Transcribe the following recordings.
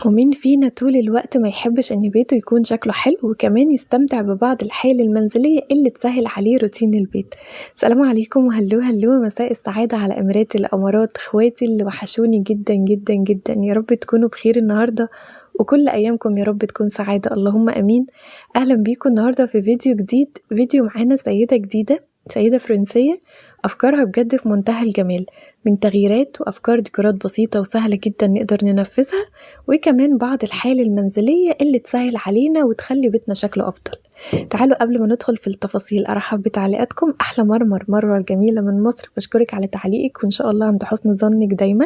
ومين فينا طول الوقت ما يحبش إن بيته يكون شكله حلو وكمان يستمتع ببعض الحيل المنزلية اللي تسهل عليه روتين البيت. السلام عليكم وهلو هلو، مساء السعادة على أميرات الأمارات، اخواتي اللي وحشوني جدا جدا جدا. يا رب تكونوا بخير النهاردة وكل أيامكم يا رب تكون سعادة، اللهم أمين. أهلا بيكم النهاردة في فيديو جديد. فيديو معانا سيدة جديدة، سيدة فرنسية، أفكارها بجد في منتهى الجمال، من تغييرات وأفكار ديكورات بسيطة وسهلة جدا نقدر ننفذها، وكمان بعض الحيل المنزلية اللي تسهل علينا وتخلي بيتنا شكله أفضل. تعالوا قبل ما ندخل في التفاصيل أرحب بتعليقاتكم. أحلى مروة الجميلة من مصر، بشكرك على تعليقك وإن شاء الله عند حسن ظنك دايما.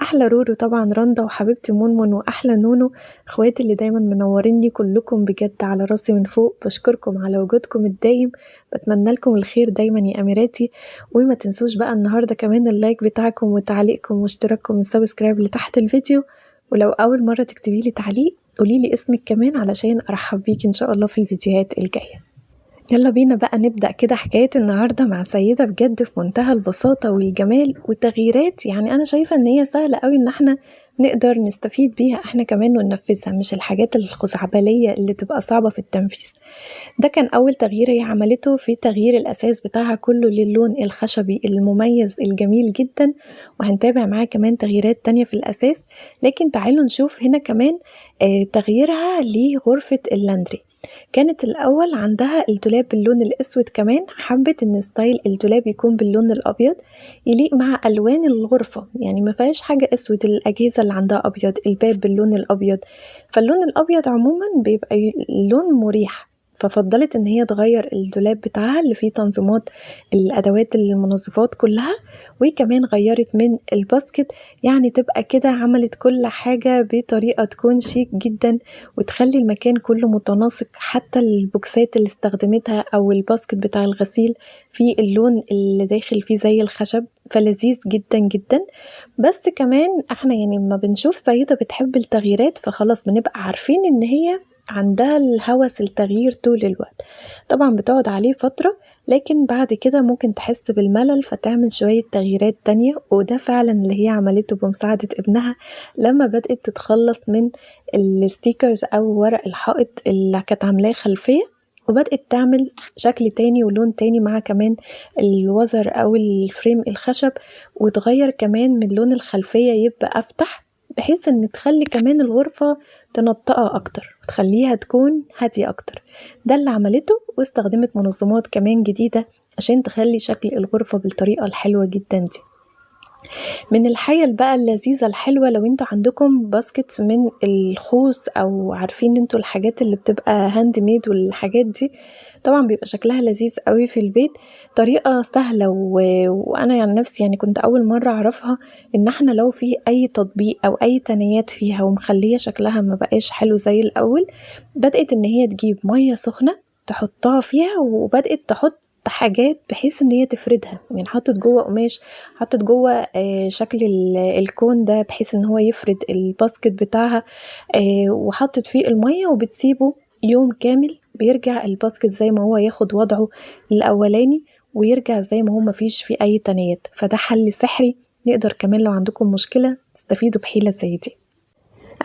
أحلى رورو طبعا، رندا وحبيبتي منمن، وأحلى نونو، اخواتي اللي دايما منوريني كلكم بجد على راسي من فوق. بشكركم على وجودكم الدايم، بتمنى لكم الخير دايما يا أميراتي. وما تنسوش بقى النهاردة كمان اللايك بتاعكم وتعليقكم واشتراككم والسبسكرايب اللي تحت الفيديو. ولو أول مرة تكتبي لي تعليق قوليلي اسمك كمان علشان أرحب بيكي إن شاء الله في الفيديوهات الجاية. يلا بينا بقى نبدأ كده حكاية النهاردة مع سيدة بجد في منتهى البساطة والجمال والتغييرات. يعني أنا شايفة إن هي سهلة قوي إن احنا نقدر نستفيد بيها احنا كمان وننفذها، مش الحاجات الخزعبلية اللي تبقى صعبة في التنفيذ. ده كان أول تغيير هي عملته، في تغيير الأساس بتاعها كله للون الخشبي المميز الجميل جدا، وهنتابع معاه كمان تغييرات تانية في الأساس. لكن تعالوا نشوف هنا كمان تغييرها لغرفة اللاندري. كانت الأول عندها الدولاب باللون الأسود، كمان حبت إن ستايل الدولاب يكون باللون الأبيض يليق مع ألوان الغرفة، يعني ما فيهاش حاجة أسود، الأجهزة اللي عندها أبيض، الباب باللون الأبيض، فاللون الأبيض عموما بيبقى لون مريح. ففضلت ان هي تغير الدولاب بتاعها اللي فيه تنظيمات الادوات المنظفات كلها، وكمان غيرت من الباسكت، يعني تبقى كده عملت كل حاجة بطريقة تكون شيك جدا وتخلي المكان كله متناسق. حتى البوكسات اللي استخدمتها او الباسكت بتاع الغسيل في اللون اللي داخل فيه زي الخشب، فلذيذ جدا جدا. بس كمان احنا يعني لما بنشوف سيدة بتحب التغييرات فخلاص بنبقى عارفين ان هي عندها الهوس التغيير طول الوقت. طبعا بتقعد عليه فترة لكن بعد كده ممكن تحس بالملل فتعمل شوية تغييرات تانية، وده فعلا اللي هي عملته بمساعدة ابنها لما بدأت تتخلص من الستيكرز أو ورق الحائط اللي كانت عاملاه خلفية، وبدأت تعمل شكل تاني ولون تاني مع كمان الوزر أو الفريم الخشب، وتغير كمان من لون الخلفية يبقى أفتح، بحيث ان تخلي كمان الغرفة تنطقها اكتر وتخليها تكون هادية اكتر. ده اللي عملته، واستخدمت منظمات كمان جديدة عشان تخلي شكل الغرفة بالطريقة الحلوة جدا دي. من الحيل بقى اللذيذة الحلوة، لو انتوا عندكم باسكت من الخوص او عارفين انتوا الحاجات اللي بتبقى هاند ميد والحاجات دي، طبعا بيبقى شكلها لذيذ قوي في البيت. طريقة سهلة وانا يعني نفسي يعني كنت اول مرة اعرفها، ان احنا لو في اي تطبيق او اي تنيات فيها ومخلية شكلها ما بقاش حلو زي الاول، بدأت ان هي تجيب مية سخنة تحطها فيها، وبدأت تحط حاجات بحيث ان هي تفردها، يعني حطت جوه قماش، حطت جوه شكل الكون ده بحيث ان هو يفرد الباسكت بتاعها، وحطت فيه المية وبتسيبه يوم كامل، بيرجع الباسكت زي ما هو ياخد وضعه الاولاني ويرجع زي ما هو مفيش فيه اي تنيات. فده حل سحري، نقدر كمان لو عندكم مشكلة تستفيدوا بحيلة زي دي.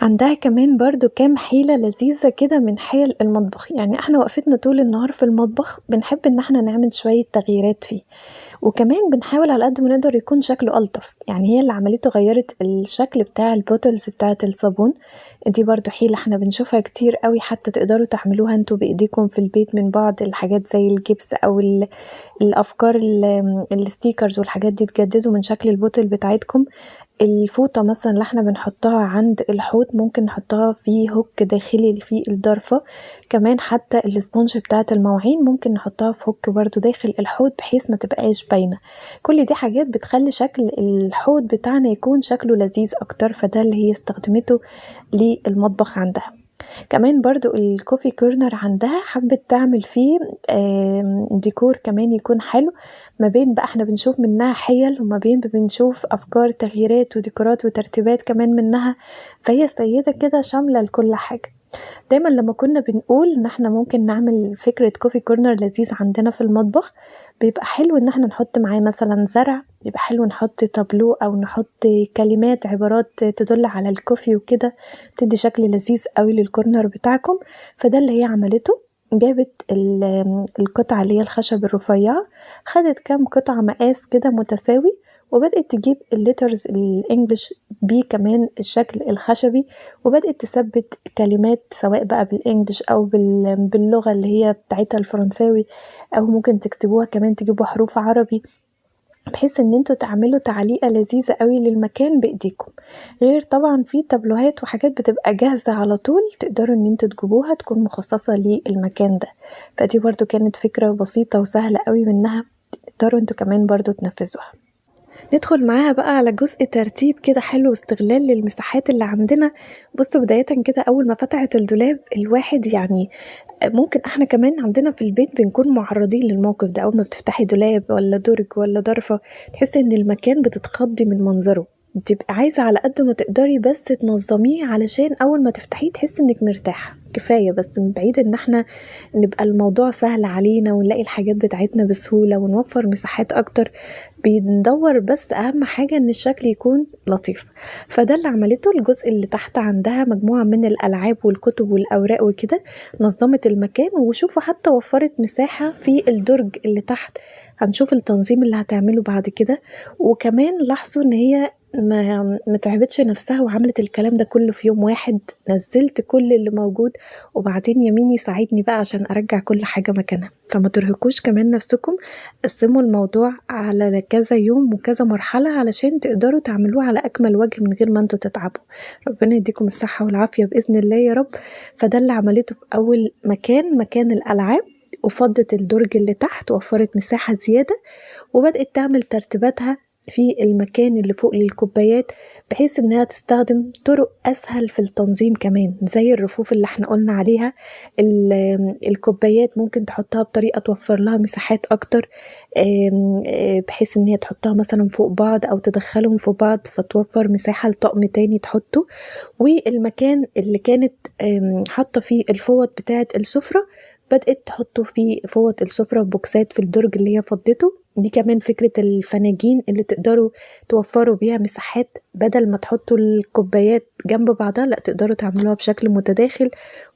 عندها كمان برضو كام حيلة لذيذة كده من حيل المطبخ. يعني احنا وقفتنا طول النهار في المطبخ بنحب ان احنا نعمل شوية تغييرات فيه، وكمان بنحاول على قد ما نقدر يكون شكله ألطف. يعني هي اللي عملته غيرت الشكل بتاع البوتلز بتاعة الصابون، دي برضو حيلة احنا بنشوفها كتير قوي، حتى تقدروا تعملوها انتوا بايديكم في البيت من بعض الحاجات زي الجبس او الافكار الستيكرز والحاجات دي، تجددوا من شكل البوتل بتاعتكم. الفوطة مثلا اللي احنا بنحطها عند الحوض ممكن نحطها في هوك داخلي في الضرفة، كمان حتى الاسبونج بتاعة المواعين ممكن نحطها في هوك برضو داخل الحوض بحيث ما تبقاش باينة. كل دي حاجات بتخلي شكل الحوض بتاعنا يكون شكله لذيذ اكتر، فده اللي هي استخدمته للمطبخ عندها. كمان برضو الكوفي كورنر عندها حبت تعمل فيه ديكور كمان يكون حلو، ما بين بقى احنا بنشوف منها حيل وما بين بنشوف افكار تغييرات وديكورات وترتيبات كمان منها، فهي سيدة كده شاملة لكل حاجة. دايمًا لمّا كنا بنقول إن إحنا ممكن نعمل فكرة coffee corner لذيذ عندنا في المطبخ، بيبقى حلو إن إحنا نحط معاه مثلًا زرع، بيبقى حلو نحط تابلو أو نحط كلمات عبارات تدل على الcoffee وكده، تدّي شكل لذيذ أوي للcorner بتاعكم. فده اللي هي عملته، جابت القطعة اللي هي الخشب الرفيّعة، خدت كام قطعة مقاس كده متساوي، وبدأت تجيب الletters الEnglish كمان الشكل الخشبي، وبدأت تثبِّت كلمات سواء بقى بالEnglish أو باللغة اللي هي بتاعتها الفرنساوي، أو ممكن تكتبوها كمان تجيبوا حروف عربي، بحيث إن أنتم تعملوا تعليقة لذيذة أوي للمكان بإيديكم. غير طبعًا في تابلوهات وحاجات بتبقى جاهزة على طول تقدروا إن أنتم تجيبوها تكون مخصصة للمكان ده، فدي برضه كانت فكرة بسيطة وسهلة أوي منها تقدروا أنتم كمان برضه تنفذوها. ندخل معاها بقى على جزء ترتيب كده حلو واستغلال للمساحات اللي عندنا. بصوا بداية كده أول ما فتحت الدولاب الواحد يعني ممكن إحنا كمان عندنا في البيت بنكون معرضين للموقف ده، أول ما بتفتحي دولاب ولا درج ولا ضرفة تحسي إن المكان بتتخضي من منظره، بتبقي عايزة على قد ما تقدري بس تنظميه علشان أول ما تفتحيه تحسي إنك مرتاحة كفاية، بس من بعيد إن إحنا نبقى الموضوع سهل علينا ونلاقي الحاجات بتاعتنا بسهولة ونوفر مساحات أكتر، بندور بس أهم حاجة إن الشكل يكون لطيف. فده اللي عملته. الجزء اللي تحت عندها مجموعة من الألعاب والكتب والأوراق وكده، نظمت المكان، وشوفوا حتى وفرت مساحة في الدرج اللي تحت. هنشوف التنظيم اللي هتعمله بعد كده، وكمان لاحظوا إن هي ما تعبتش نفسها وعملت الكلام ده كله في يوم واحد، نزلت كل اللي موجود وبعدين يمين يساعدني بقى عشان أرجع كل حاجة مكانها. فما ترهقوش كمان نفسكم، قسموا الموضوع على كذا يوم وكذا مرحلة علشان تقدروا تعملوه على أكمل وجه من غير ما انتوا تتعبوا. ربنا يديكم الصحة والعافية بإذن الله يا رب. فده اللي عملته في أول مكان الألعاب، وفضت الدرج اللي تحت وفرت مساحة زيادة، وبدأت تعمل ترتيباتها في المكان اللي فوق للكوبايات بحيث انها تستخدم طرق اسهل في التنظيم كمان، زي الرفوف اللي احنا قلنا عليها. الكوبايات ممكن تحطها بطريقة توفر لها مساحات اكتر، بحيث ان هي تحطها مثلا فوق بعض او تدخلهم في بعض فتوفر مساحة لطقم تاني تحطه. والمكان اللي كانت حاطة فيه الفوط بتاعة السفرة بدأت تحطه في فوط السفرة بوكسات في الدرج اللي هي فضته. دي كمان فكرة الفناجين اللي تقدروا توفروا بيها مساحات، بدل ما تحطوا الكوبايات جنب بعضها لا تقدروا تعملوها بشكل متداخل.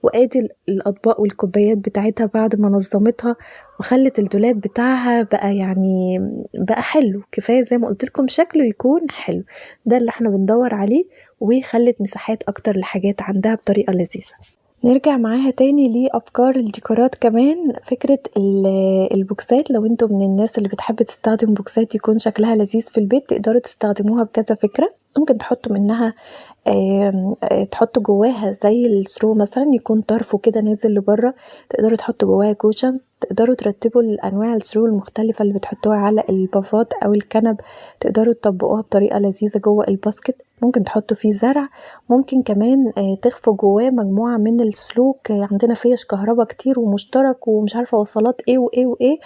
وادي الأطباق والكوبايات بتاعتها بعد ما نظمتها وخلت الدولاب بتاعها بقى يعني بقى حلو كفاية، زي ما قلت لكم شكله يكون حلو. ده اللي احنا بندور عليه، وخلت مساحات اكتر لحاجات عندها بطريقة لذيذة. نرجع معاها تاني لأفكار الديكورات كمان. فكرة البوكسات، لو انتوا من الناس اللي بتحب تستخدم بوكسات يكون شكلها لذيذ في البيت تقدروا تستخدموها بكذا فكرة. ممكن تحطوا منها تحطوا جواها زي الثرو مثلا يكون طرفه كده نازل لبره، تقدروا تحطوا جواها كوشنز، تقدروا ترتبوا الانواع الثرو المختلفه اللي بتحطوها على البافات او الكنب، تقدروا تطبقوها بطريقه لذيذه جوه الباسكت. ممكن تحطوا فيه زرع، ممكن كمان تخفوا جواه مجموعه من السلوك، عندنا فيش كهرباء كتير ومشترك ومش عارفه وصلات ايه وايه وايه،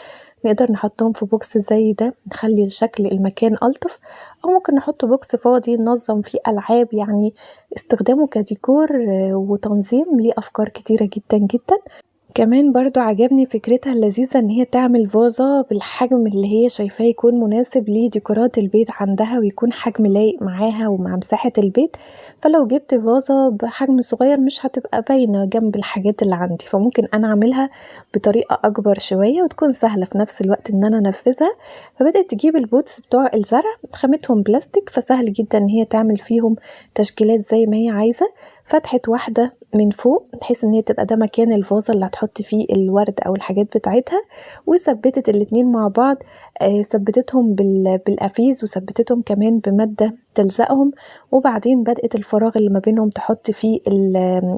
نقدر نحطهم في بوكس زي ده نخلي شكل المكان ألطف. أو ممكن نحط بوكس فاضي ننظم فيه ألعاب، يعني استخدامه كديكور وتنظيم ليه أفكار كتيرة جدا جدا. كمان برضو عجبني فكرتها اللذيذة ان هي تعمل فازة بالحجم اللي هي شايفاه يكون مناسب لديكورات البيت عندها ويكون حجم لايق معاها ومع مساحة البيت. فلو جبت فازة بحجم صغير مش هتبقى باينة جنب الحاجات اللي عندي، فممكن انا اعملها بطريقة اكبر شوية وتكون سهلة في نفس الوقت ان انا انفذها. فبدأت تجيب البوتس بتوع الزرع خامتهم بلاستيك، فسهل جدا ان هي تعمل فيهم تشكيلات زي ما هي عايزة. فتحت واحدة من فوق بحيث ان هي تبقى ده مكان الفازة اللي هتحط فيه الورد او الحاجات بتاعتها، وثبتت الاتنين مع بعض. ثبتتهم بالافيز وثبتتهم كمان بمادة تلزقهم، وبعدين بدأت الفراغ اللي ما بينهم تحط فيه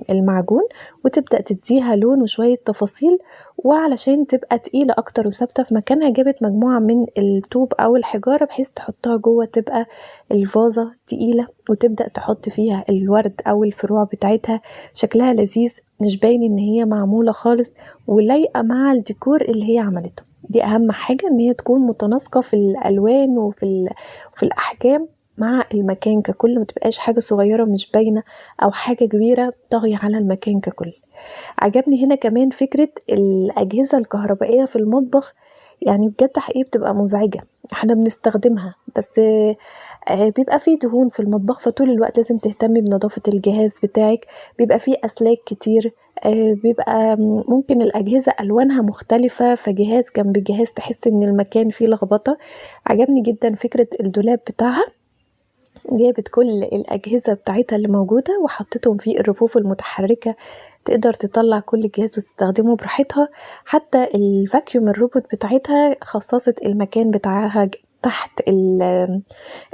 المعجون وتبدأ تديها لون وشوية تفاصيل. وعلشان تبقى تقيلة اكتر وثابتة في مكانها جابت مجموعة من الطوب او الحجارة بحيث تحطها جوه تبقى الفازة تقيلة، وتبدأ تحط فيها الورد او الفروع بتاعتها شكلها لذيذ، مش باين ان هي معمولة خالص ولايقة مع الديكور اللي هي عملته. دي اهم حاجة ان هي تكون متناسقة في الالوان وفي الاحجام مع المكان ككل، ما تبقاش حاجة صغيرة مش باينة او حاجة كبيرة طاغية على المكان ككل. عجبني هنا كمان فكرة الأجهزة الكهربائية في المطبخ، يعني بجد حقيقي بتبقى مزعجة، إحنا بنستخدمها بس بيبقى في دهون في المطبخ، فطول الوقت لازم تهتمي بنضافة الجهاز بتاعِك، بيبقى فيه أسلاك كتير، بيبقى ممكن الأجهزة ألوانها مختلفة، فجهاز جنب جهاز تحسي إن المكان فيه لخبطة. عجبني جدًا فكرة الدولاب بتاعها، جابت كل الأجهزة بتاعتها اللي موجودة وحطتهم في الرفوف المتحركة، تقدر تطلّع كل جهاز وتستخدمه براحتها، حتى الvacuum الروبوت بتاعتها خصصت المكان بتاعها تحت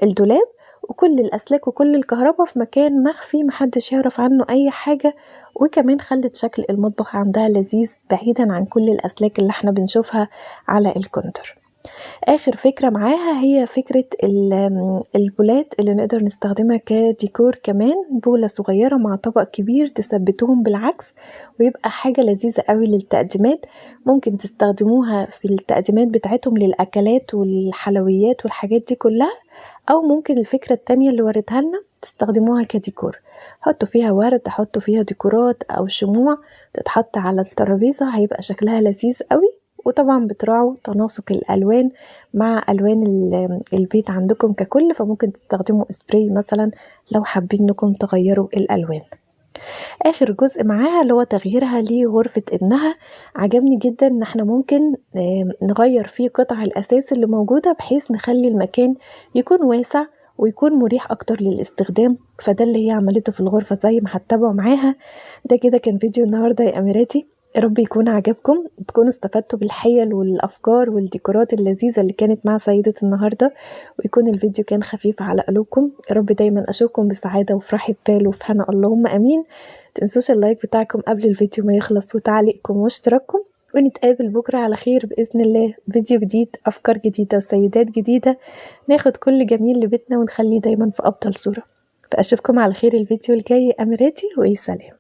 الدولاب، وكل الأسلاك وكل الكهربا في مكان مخفي ما حدش يعرف عنه أي حاجة، وكمان خلّت شكل المطبخ عندها لذيذ بعيدًا عن كل الأسلاك اللي إحنا بنشوفها على الكونتر. آخر فكرة معاها هي فكرة البولات اللي نقدر نستخدمها كديكور كمان، بولة صغيرة مع طبق كبير تثبّتوهم بالعكس ويبقى حاجة لذيذة أوي للتقديمات، ممكن تستخدموها في التقديمات بتاعتهم للأكلات والحلويات والحاجات دي كلّها، أو ممكن الفكرة التانية اللي وريتها لنا تستخدموها كديكور، حطّوا فيها ورد، حطّوا فيها ديكورات أو شموع تتحط على الترابيزة، هيبقى شكلها لذيذ أوي، وطبعًا بتراعوا تناسق الألوان مع ألوان البيت عندكم ككل، فممكن تستخدموا spray مثلًا لو حابين إنكم تغيّروا الألوان. آخر جزء معاها اللي هو تغييرها لغرفة ابنها، عجبني جدًا إن إحنا ممكن نغيّر فيه قطع الأثاث اللي موجودة بحيث نخلّي المكان يكون واسع ويكون مريح أكتر للاستخدام، فده اللي هي عملته في الغرفة زي ما هتتابعوا معاها. ده كده كان فيديو النهارده يا أميراتي، يا رب يكون عجبكم، تكونوا استفدتوا بالحِيَل والأفكار والديكورات اللذيذة اللي كانت مع سيدة النهارده، ويكون الفيديو كان خفيف على قلوبكم، يا رب دايمًا أشوفكم بسعادة وفي راحة بال وفي هنا، اللهم آمين. متنسوش اللايك بتاعكم قبل الفيديو ما يخلص وتعليقكم واشتراككم، ونتقابل بكرة على خير بإذن الله، فيديو جديد، أفكار جديدة وسيدات جديدة، ناخد كل جميل لبيتنا ونخليه دايمًا في أفضل صورة. فأشوفكم على خير الفيديو الجاي يا أميراتي، وسلام.